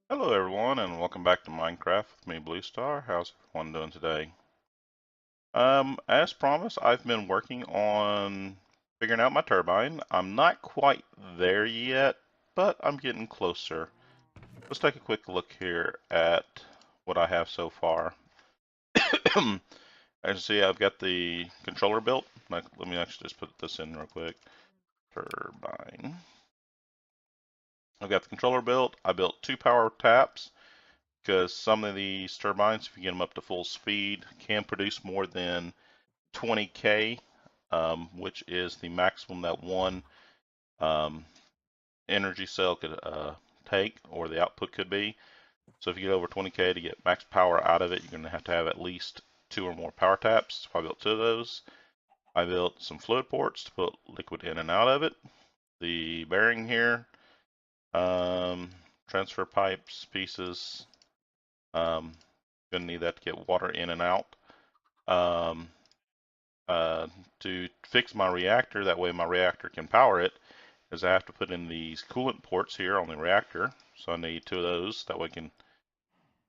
Hello everyone and welcome back to Minecraft with me, Blue Star. How's everyone doing today? As promised, I've been working on figuring out my turbine. I'm not quite there yet, but I'm getting closer. Let's take a quick look here at what I have so far. As you see, I've got the controller built. Let me actually just put this in real quick. Turbine. I've got the controller built. I built 2 power taps, because some of these turbines, if you get them up to full speed, can produce more than 20K, which is the maximum that one um, energy cell could take, or the output could be. So if you get over 20K to get max power out of it, you're going to have at least 2 or more power taps. So I built 2 of those. I built some fluid ports to put liquid in and out of it. The bearing here, transfer pipes, pieces, gonna need that to get water in and out. Um, to fix my reactor, that way my reactor can power it, is I have to put in these coolant ports here on the reactor. So I need 2 of those. That way I can,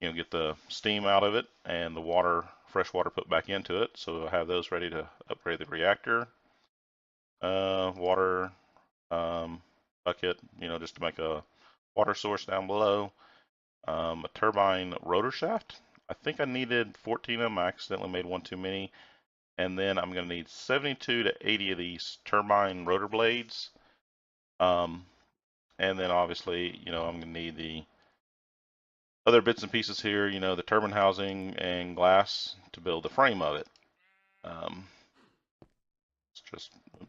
get the steam out of it and the water, fresh water, put back into it. So I have those ready to upgrade the reactor. Water bucket, just to make a water source down below. A turbine rotor shaft. I think I needed 14 of them. I accidentally made one too many. And then I'm going to need 72 to 80 of these turbine rotor blades. And then obviously, I'm going to need the other bits and pieces here, the turbine housing and glass to build the frame of it.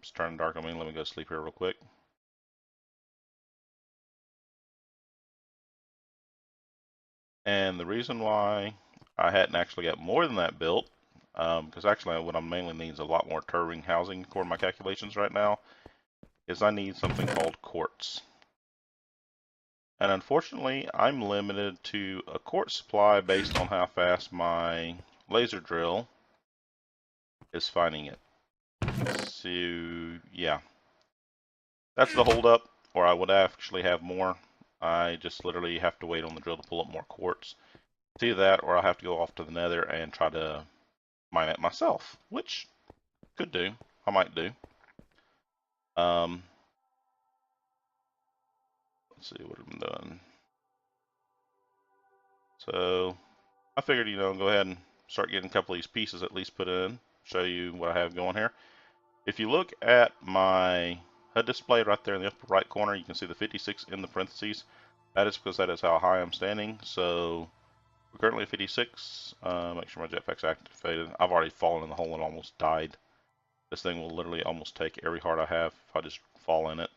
It's turning dark on me. Let me go sleep here real quick. And the reason why I hadn't actually got more than that built, because actually what I mainly need is a lot more turbine housing according to my calculations right now, is I need something called quartz. And unfortunately, I'm limited to a quartz supply based on how fast my laser drill is finding it. So, yeah, that's the holdup, or I would actually have more. I just literally have to wait on the drill to pull up more quartz. It's either that, or I'll have to go off to the nether and try to mine it myself, which could do. I might do. Um, let's see what I'm doing. So, I figured, go ahead and start getting a couple of these pieces at least put in, show you what I have going here. If you look at my HUD display right there in the upper right corner, you can see the 56 in the parentheses. That is because that is how high I'm standing. So we're currently at 56. Make sure my jetpack's activated. I've already fallen in the hole and almost died. This thing will literally almost take every heart I have if I just fall in it.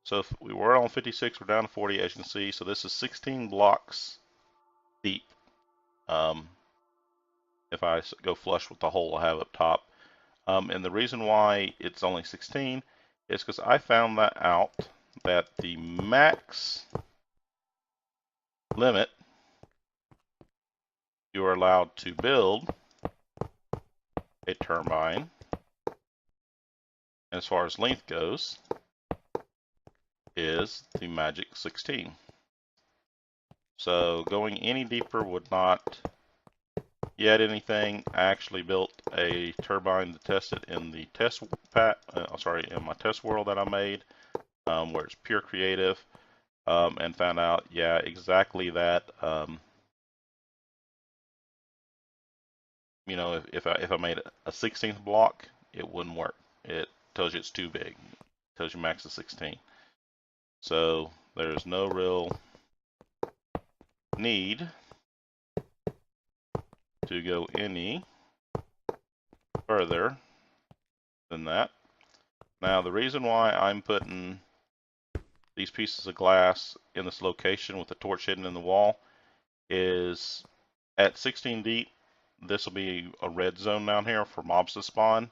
So if we were on 56, we're down to 40, as you can see. So this is 16 blocks deep. If I go flush with the hole I have up top. And the reason why it's only 16 is because I found that out that the max limit you are allowed to build a turbine, as far as length goes, is the magic 16. So going any deeper would not yet anything. I actually built a turbine to test it in the in my test world that I made, where it's pure creative, and found out, yeah, exactly that. If I made a 16th block, it wouldn't work. It tells you it's too big. It tells you max is 16. So there's no real need to go any further than that. Now the reason why I'm putting these pieces of glass in this location with the torch hidden in the wall is at 16 deep, this will be a red zone down here for mobs to spawn,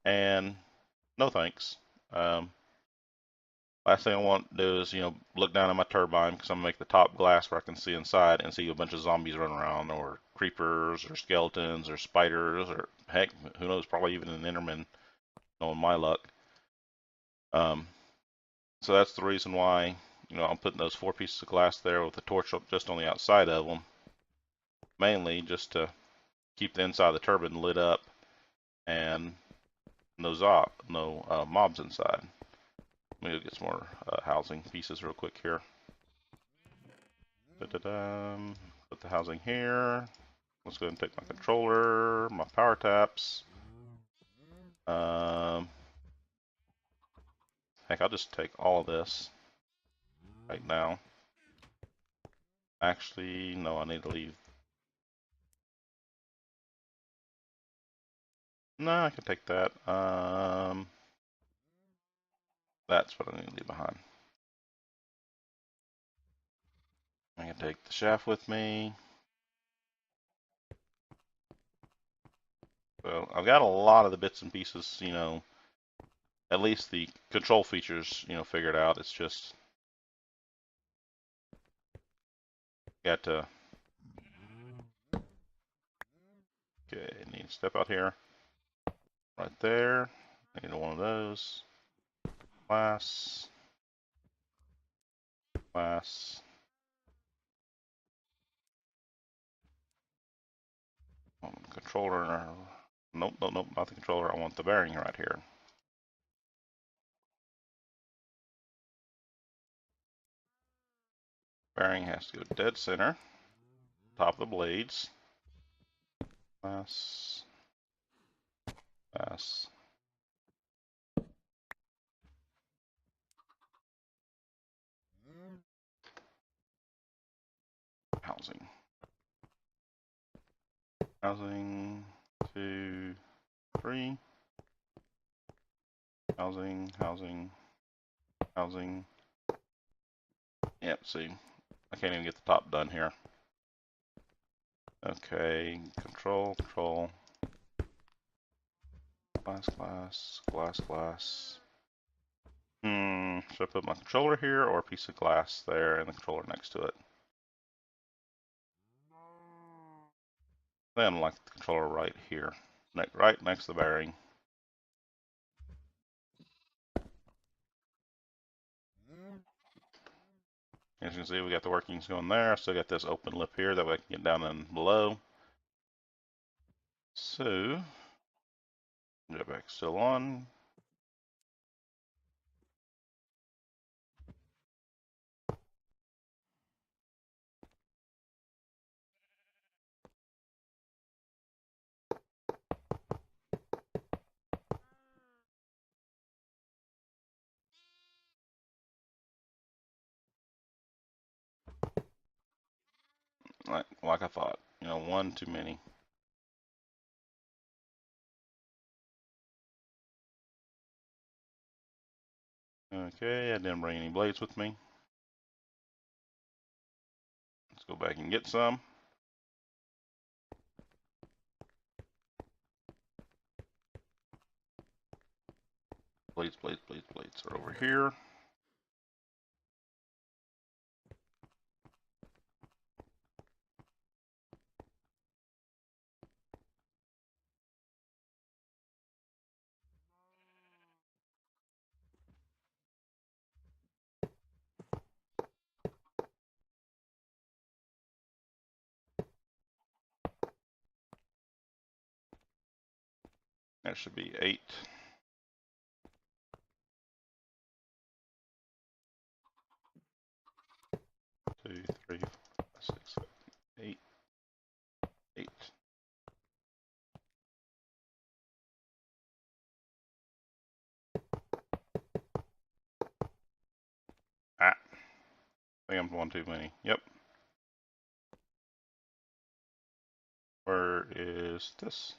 and no thanks. Last thing I want to do is, look down at my turbine, because I'm going to make the top glass where I can see inside and see a bunch of zombies running around, or creepers, or skeletons, or spiders, or heck, who knows, probably even an Enderman, knowing my luck. So that's the reason why, I'm putting those 4 pieces of glass there with the torch just on the outside of them, mainly just to keep the inside of the turbine lit up and no mobs inside. Let me go get some more housing pieces real quick here. Put the housing here. Let's go ahead and take my controller, my power taps. Heck, I'll just take all of this right now. Actually, no, I need to leave. No, I can take that. That's what I need to leave behind. I can take the shaft with me. So I've got a lot of the bits and pieces, at least the control features, figured out. It's just got to. Okay, need to step out here. Right there. I need one of those. Glass. Glass. Controller. Nope, nope, nope, not the controller. I want the bearing right here. Bearing has to go dead center. Top of the blades. Glass. Glass. Housing. Housing. 2, 3. Housing. Housing. Housing. Yep, see. I can't even get the top done here. Okay, control. Glass. Should I put my controller here or a piece of glass there and the controller next to it? Then like the controller right here, right next to the bearing. As you can see, we got the workings going there. Still got this open lip here that way I can get down and below. So, jetpack still on. Like I thought, one too many. Okay, I didn't bring any blades with me. Let's go back and get some. Blades are over here. That should be 8. 2, 3, 4, 5, 6, 7, 8. 8. I think I'm one too many. Yep. Where is this?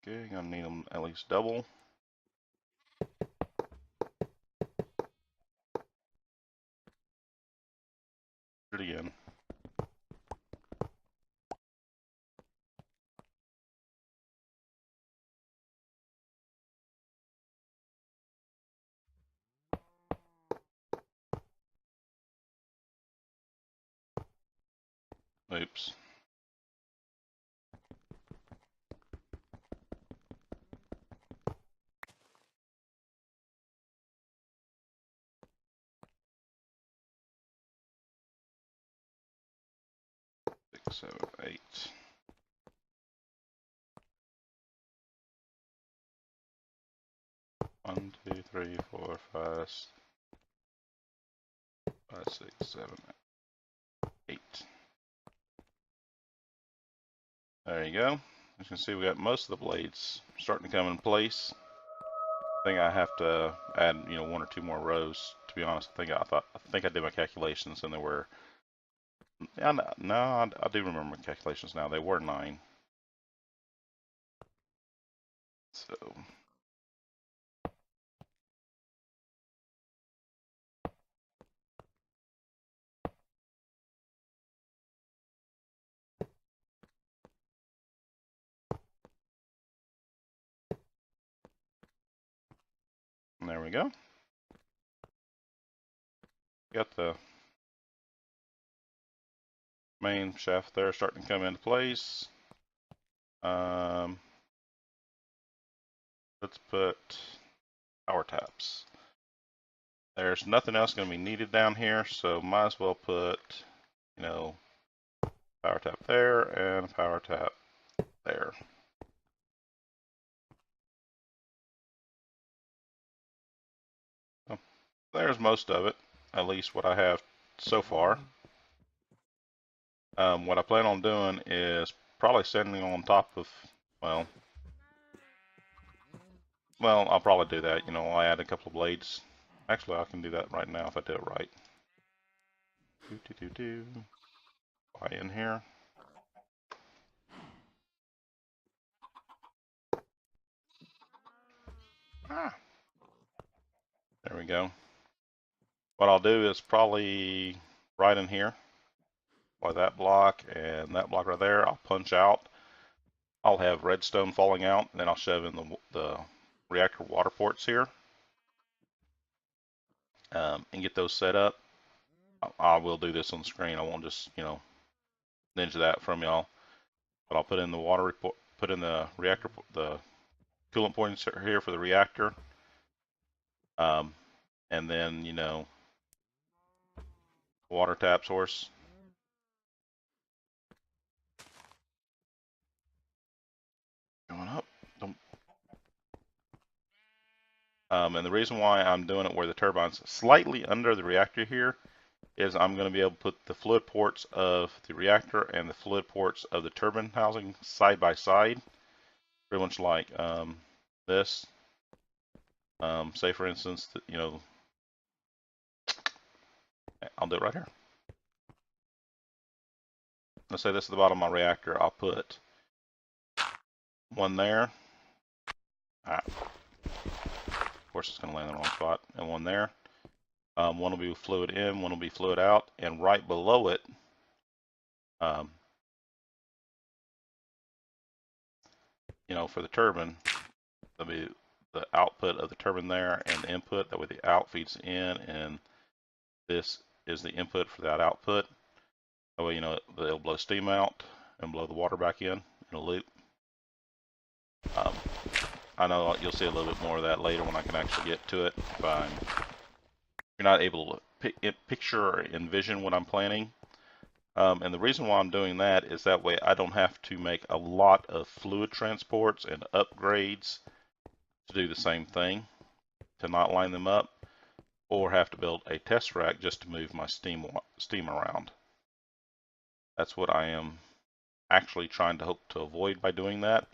Okay, gonna need them at least double. Do it again. Oops. 7, 8. One, two, three, four, five, 6, 7, 8. There you go. As you can see, we got most of the blades starting to come in place. I think I have to add, one or two more rows. To be honest, I think I did my calculations, and there were. Yeah, no, I do remember my calculations now. They were 9. So there we go. Got the main shaft there starting to come into place. Let's put power taps. There's nothing else going to be needed down here, so might as well put, power tap there and a power tap there. So there's most of it, at least what I have so far. What I plan on doing is probably standing on top of, well, I'll probably do that. I'll add a couple of blades. Actually, I can do that right now if I do it right. Fly in here. There we go. What I'll do is probably right in here, by that block and that block right there, I'll punch out. I'll have redstone falling out, and then I'll shove in the reactor water ports here and get those set up. I will do this on the screen. I won't just, ninja that from y'all. But I'll put in the water report, put in the reactor, the coolant points here for the reactor. And then, water tap source. Going up. And the reason why I'm doing it where the turbine's slightly under the reactor here is I'm going to be able to put the fluid ports of the reactor and the fluid ports of the turbine housing side by side, pretty much like this. Say for instance, I'll do it right here. Let's say this is the bottom of my reactor. I'll put one there. Of course, it's going to land in the wrong spot. And one there. One will be fluid in, one will be fluid out, and right below it, for the turbine, there'll be the output of the turbine there and the input. That way the out feeds in, and this is the input for that output. That way, they'll blow steam out and blow the water back in a loop. I know you'll see a little bit more of that later when I can actually get to it. If you're not able to picture or envision what I'm planning. And the reason why I'm doing that is that way I don't have to make a lot of fluid transports and upgrades to do the same thing, to not line them up, or have to build a test rack just to move my steam around. That's what I am actually trying to hope to avoid by doing that.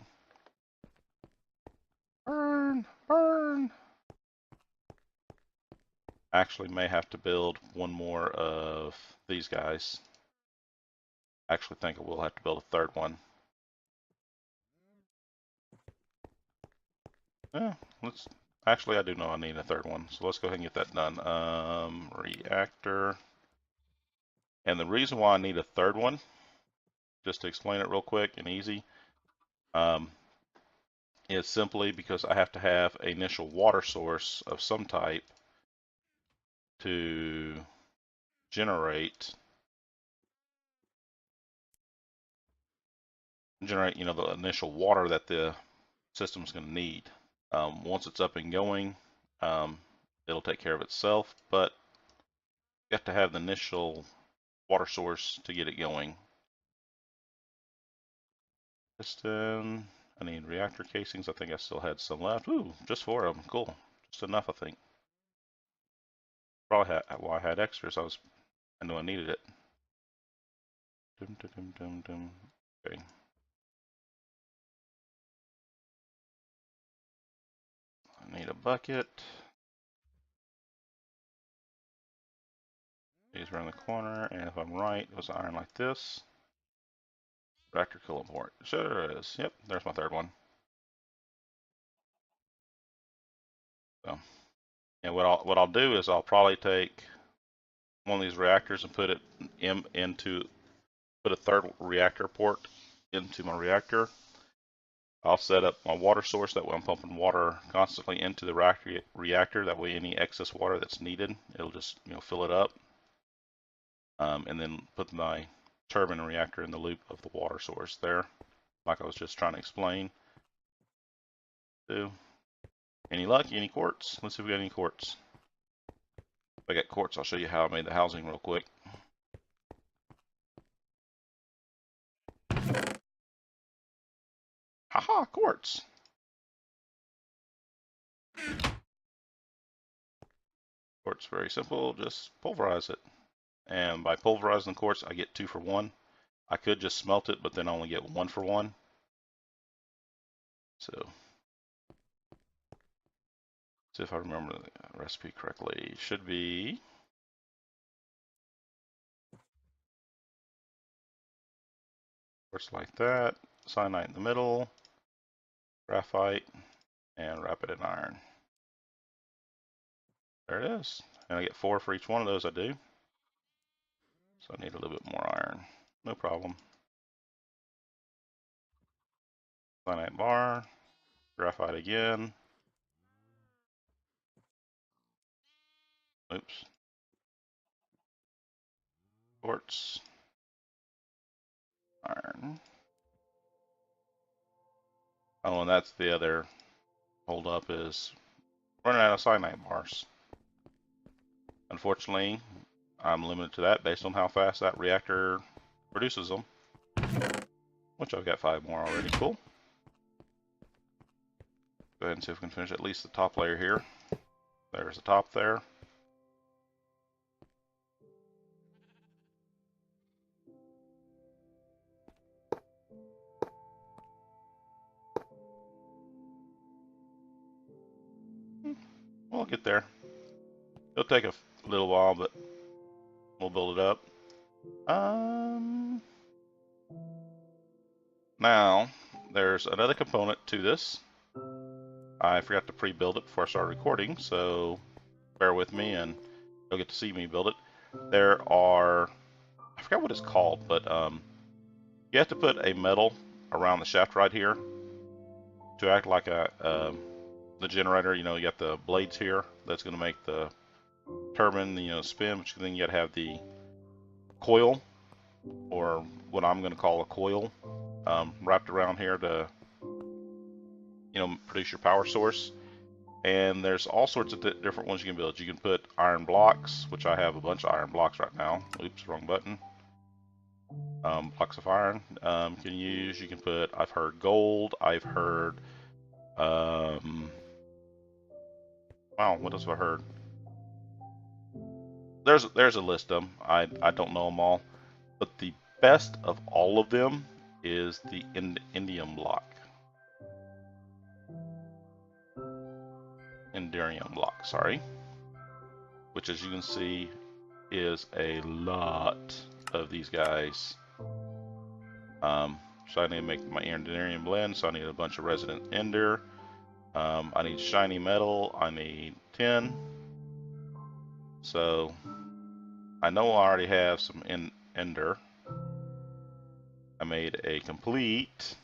Burn, burn. Actually may have to build one more of these guys. I actually think I will have to build a third one. Yeah, actually I do know I need a third one, so let's go ahead and get that done. Reactor. And the reason why I need a third one, just to explain it real quick and easy, is simply because I have to have an initial water source of some type to generate, the initial water that the system's going to need. Once it's up and going, it'll take care of itself, but you have to have the initial water source to get it going. Piston. I need reactor casings. I think I still had some left. Ooh, just 4 of them. Cool. Just enough, I think. Probably had, well, I had extras. I knew I needed it. Dum, dum, dum, dum, dum. Okay. I need a bucket. These around the corner, and if I'm right, it was iron like this. Reactor coolant port. Sure is. Yep, there's my 3rd one. So, and what I'll do is I'll probably take one of these reactors and put it put a 3rd reactor port into my reactor. I'll set up my water source, that way I'm pumping water constantly into the reactor. That way any excess water that's needed, it'll just fill it up. And then put my turbine reactor in the loop of the water source there, like I was just trying to explain. Any luck? Any quartz? Let's see if we got any quartz. If I got quartz, I'll show you how I made the housing real quick. Haha, quartz. Quartz, very simple, just pulverize it. And by pulverizing the quartz, I get 2 for 1. I could just smelt it, but then I only get 1 for 1. So, see if I remember the recipe correctly. Should be quartz like that, cyanite in the middle, graphite, and wrap it in iron. There it is. And I get 4 for each one of those I do. So I need a little bit more iron. No problem. Cyanite bar, graphite again. Oops. Quartz. Iron. Oh, and that's the other hold up, is running out of cyanite bars. Unfortunately, I'm limited to that based on how fast that reactor produces them. Which I've got 5 more already. Cool. Go ahead and see if we can finish at least the top layer here. There's the top there. We'll get there. It'll take a little while, but we'll build it up. Now, there's another component to this. I forgot to pre-build it before I started recording, so bear with me and you'll get to see me build it. There are, I forgot what it's called, but you have to put a metal around the shaft right here to act like the generator. You got the blades here that's going to make the turbine spin, but then you got to have the coil, or what I'm going to call a coil, wrapped around here to produce your power source. And there's all sorts of different ones you can build. You can put iron blocks, which I have a bunch of iron blocks right now. Oops, wrong button. Blocks of iron you can use. You can put, I've heard gold, I've heard wow, what else have I heard? There's a list of them. I don't know them all, but the best of all of them is the indium block. Endurium block, sorry. Which, as you can see, is a lot of these guys. So I need to make my Endurium blend, so I need a bunch of resident ender. I need shiny metal, I need tin. So I know I already have some ender. I made a complete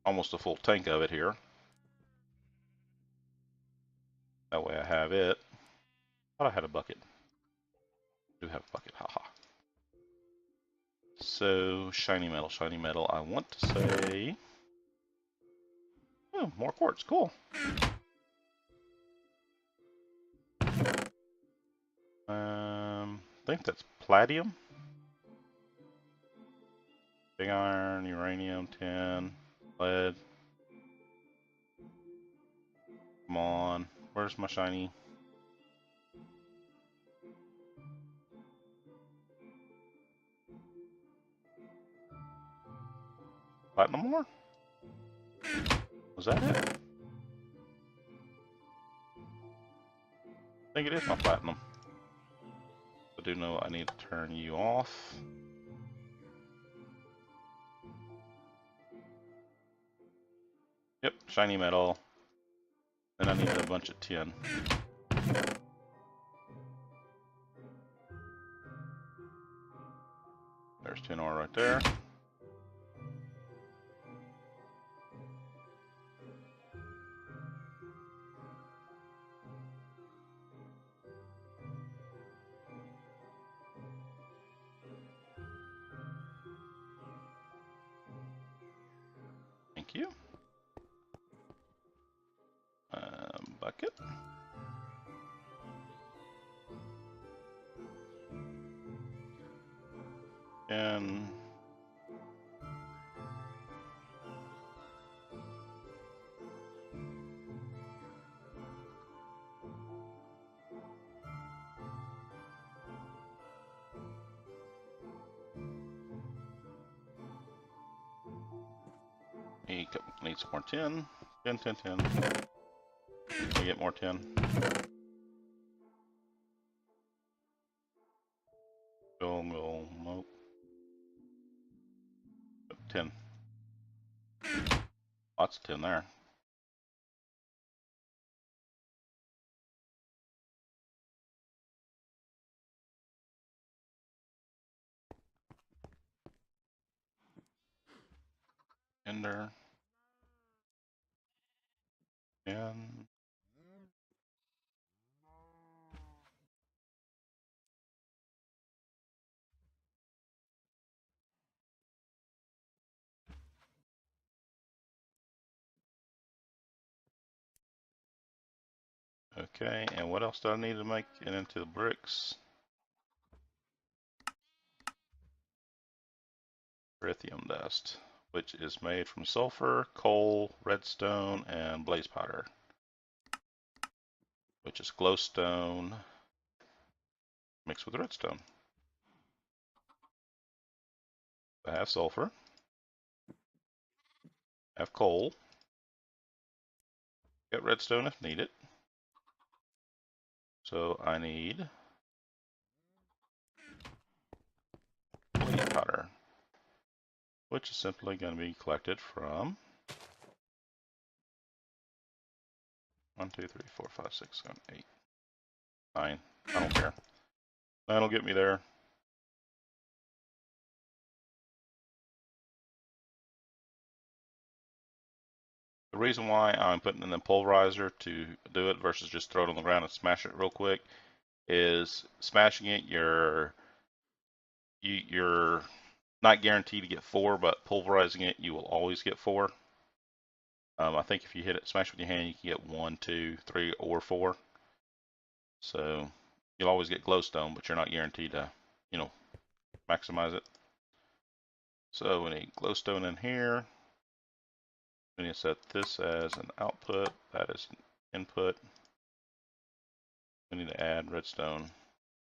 almost a full tank of it here. That way I have it. I thought I had a bucket. I do have a bucket, haha. So shiny metal. I want to say, oh, more quartz, cool. think that's palladium. Big iron, uranium, tin, lead. Come on. Where's my shiny? Platinum ore? Was that it? I think it is my platinum. I do know I need to turn you off. Yep, shiny metal. And I need a bunch of tin. There's tin ore right there. Thank you. Bucket. And need some more tin. Tin. We get more tin. Nope. Tin. Lots of tin there. Ender. And okay, and what else do I need to make it into the bricks? Lithium dust, which is made from sulfur, coal, redstone, and blaze powder, which is glowstone mixed with redstone. I have sulfur, I have coal, got redstone if needed. So I need blaze powder, which is simply going to be collected from 1, 2, 3, 4, 5, 6, 7, 8, 9. I don't care. That'll get me there. The reason why I'm putting in the pulverizer to do it versus just throw it on the ground and smash it real quick is smashing it, you're not guaranteed to get 4, but pulverizing it, you will always get 4. I think if you hit it, smash with your hand, you can get 1, 2, 3, or 4. So you'll always get glowstone, but you're not guaranteed to, maximize it. So we need glowstone in here. We need to set this as an output. That is an input. We need to add redstone.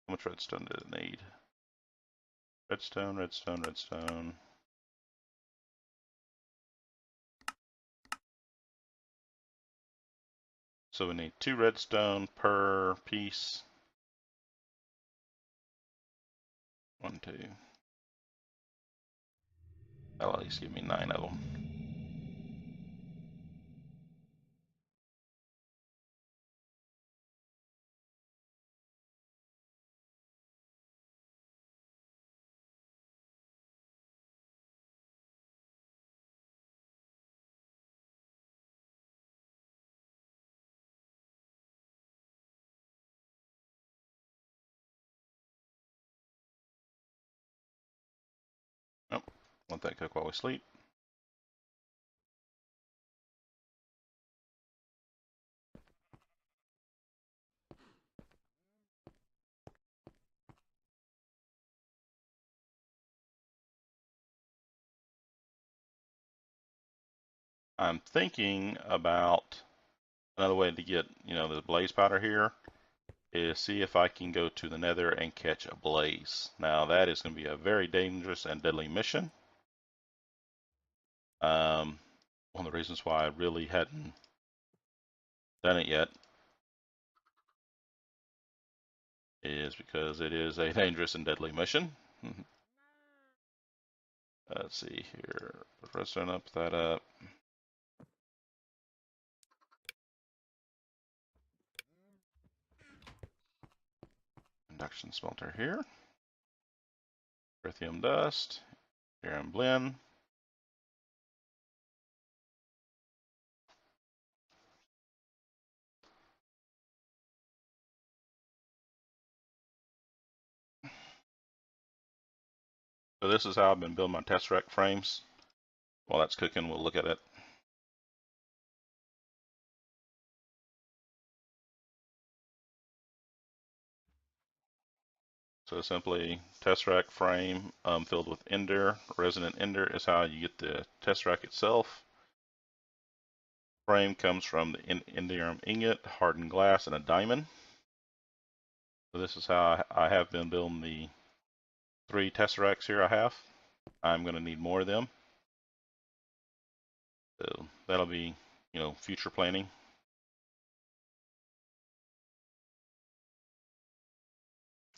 How much redstone does it need? Redstone. So we need 2 redstone per piece. 1, 2. That'll at least give me 9 of them. Nope. Let that cook while we sleep. I'm thinking about another way to get, the blaze powder here is see if I can go to the nether and catch a blaze. Now that is going to be a very dangerous and deadly mission. One of the reasons why I really hadn't done it yet is because it is a dangerous and deadly mission. Let's see here. Redstone up that up. Induction smelter here. Lithium dust. Here in blend. So this is how I've been building my tesseract frames. While that's cooking, we'll look at it. So simply tesseract frame filled with ender. Resonant ender is how you get the tesseract itself. Frame comes from the indium ingot, hardened glass, and a diamond. So this is how I have been building the 3 tesseracts here I have. I'm going to need more of them. So that'll be, future planning.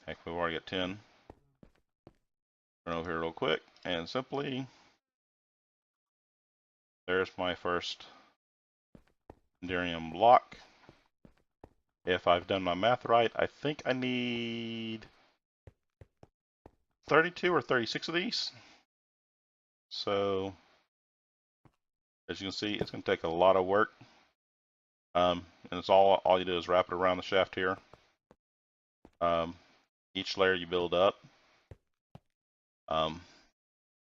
Heck, we've already got 10. Run over here real quick and simply, there's my first Enderium block. If I've done my math right, I think I need 32 or 36 of these. So, as you can see, it's going to take a lot of work. And it's all you do is wrap it around the shaft here. Each layer you build up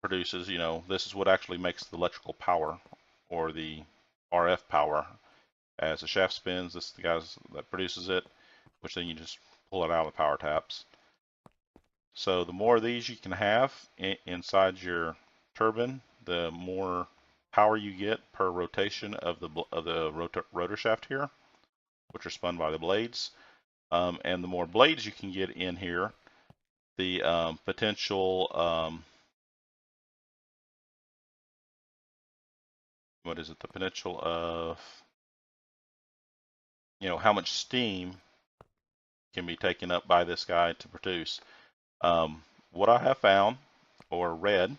produces, this is what actually makes the electrical power or the RF power. As the shaft spins, this is the guys that produces it, which then you just pull it out of the power taps. So the more of these you can have inside your turbine, the more power you get per rotation of the rotor shaft here, which are spun by the blades. And the more blades you can get in here, the potential what is it? The potential of how much steam can be taken up by this guy to produce. What I have found or read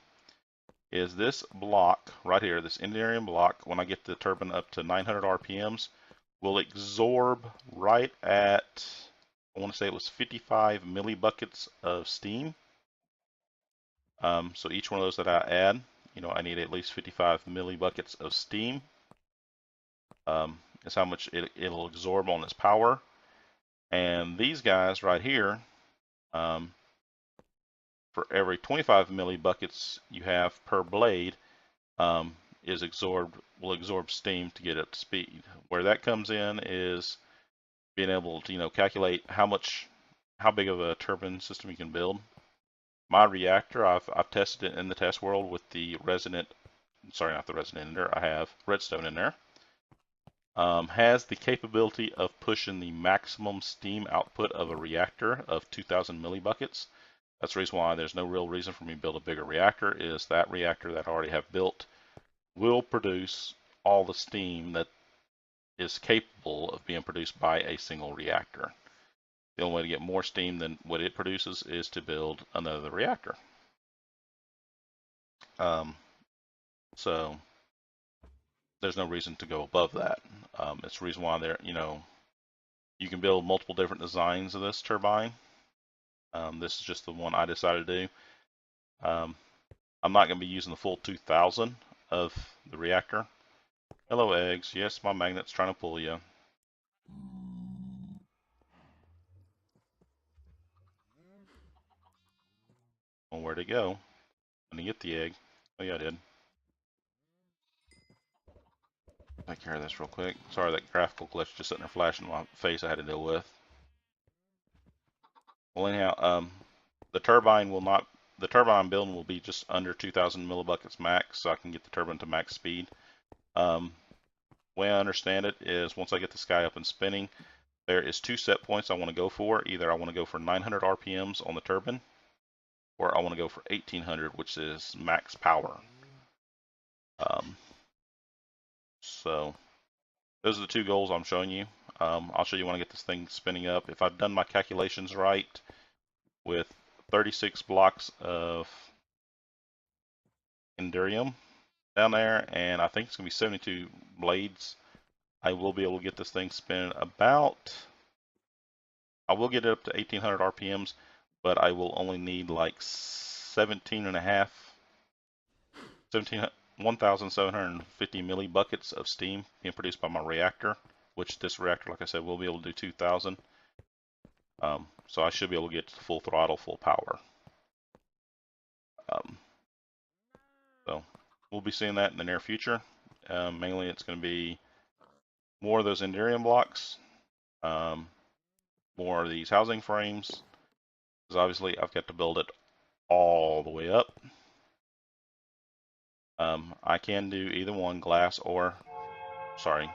is this block right here, this Enderium block, when I get the turbine up to 900 RPMs, will absorb right at, I want to say it was 55 millibuckets of steam. So each one of those that I add, I need at least 55 millibuckets of steam. Is how much it'll absorb on its power. And these guys right here, for every 25 millibuckets you have per blade, will absorb steam to get up to speed. Where that comes in is being able to calculate how big of a turbine system you can build. My reactor, I've tested it in the test world with the resonant, sorry, not the resonant ender, I have redstone in there. Has the capability of pushing the maximum steam output of a reactor of 2,000 millibuckets. That's the reason why there's no real reason for me to build a bigger reactor, is that reactor that I already have built will produce all the steam that is capable of being produced by a single reactor. The only way to get more steam than what it produces is to build another reactor. So there's no reason to go above that. It's the reason why you can build multiple different designs of this turbine. This is just the one I decided to do. I'm not going to be using the full 2,000 of the reactor. Hello, eggs. Yes, my magnet's trying to pull you. Well, where'd it go? I didn't get the egg. Oh, yeah, I did. Take care of this real quick. Sorry, that graphical glitch just sitting there flashing in my face I had to deal with. Well, anyhow, the turbine building will be just under 2,000 millibuckets max, so I can get the turbine to max speed. Way I understand it is once I get this guy up and spinning, there is 2 set points I want to go for. Either I want to go for 900 RPMs on the turbine, or I want to go for 1800, which is max power. So those are the 2 goals I'm showing you. I'll show you when I get this thing spinning up. If I've done my calculations right, with 36 blocks of Endurium down there, and I think it's going to be 72 blades, I will be able to get this thing spinning about, I will get it up to 1800 RPMs, but I will only need like 1,750 milli buckets of steam being produced by my reactor, which this reactor, like I said, will be able to do 2,000. So I should be able to get to full throttle, full power. So we'll be seeing that in the near future. Mainly it's going to be more of those Endurium blocks, more of these housing frames, because obviously I've got to build it all the way up. I can do either one, glass or, sorry,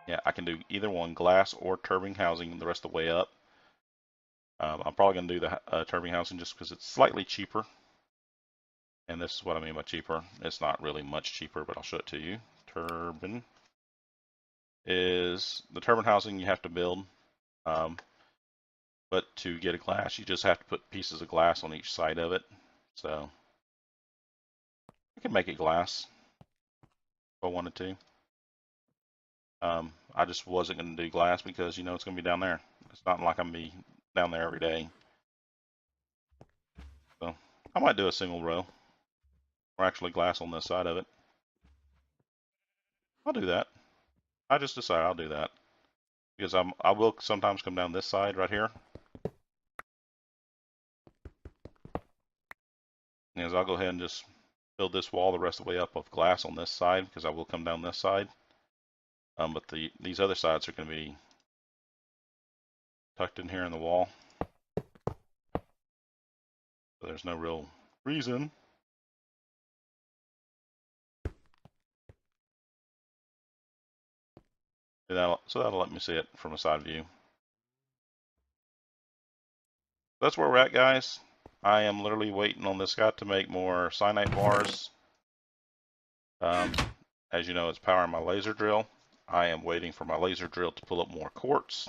yeah, I can do either one, glass or turbine housing the rest of the way up. I'm probably going to do the turbine housing just because it's slightly cheaper. And this is what I mean by cheaper. It's not really much cheaper, but I'll show it to you. Turbine is the turbine housing you have to build. But to get a glass, you just have to put pieces of glass on each side of it. So I can make it glass if I wanted to. I just wasn't going to do glass because, you know, it's going to be down there. It's not like I'm going to be down there every day. So I might do a single row or actually glass on this side of it. I'll do that. I just decided I'll do that because I will sometimes come down this side right here. As I'll go ahead and just build this wall the rest of the way up of glass on this side because I will come down this side. But these other sides are going to be tucked in here in the wall. So there's no real reason. So that'll let me see it from a side view. That's where we're at, guys. I am literally waiting on this guy to make more cyanide bars. As you know, it's powering my laser drill. I am waiting for my laser drill to pull up more quartz.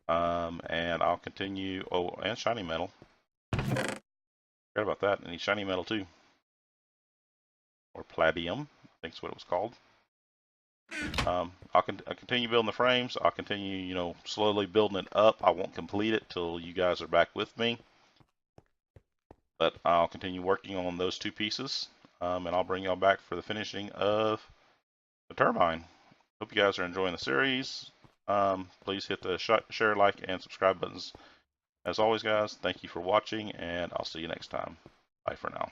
And I'll continue. Oh, and shiny metal. Forgot about that. I need shiny metal too. Or palladium, I think is what it was called. I'll continue building the frames. I'll continue, you know, slowly building it up. I won't complete it till you guys are back with me. But I'll continue working on those 2 pieces. And I'll bring y'all back for the finishing of the turbine. Hope you guys are enjoying the series. Please hit the share, like, and subscribe buttons. As always, guys, thank you for watching, and I'll see you next time. Bye for now.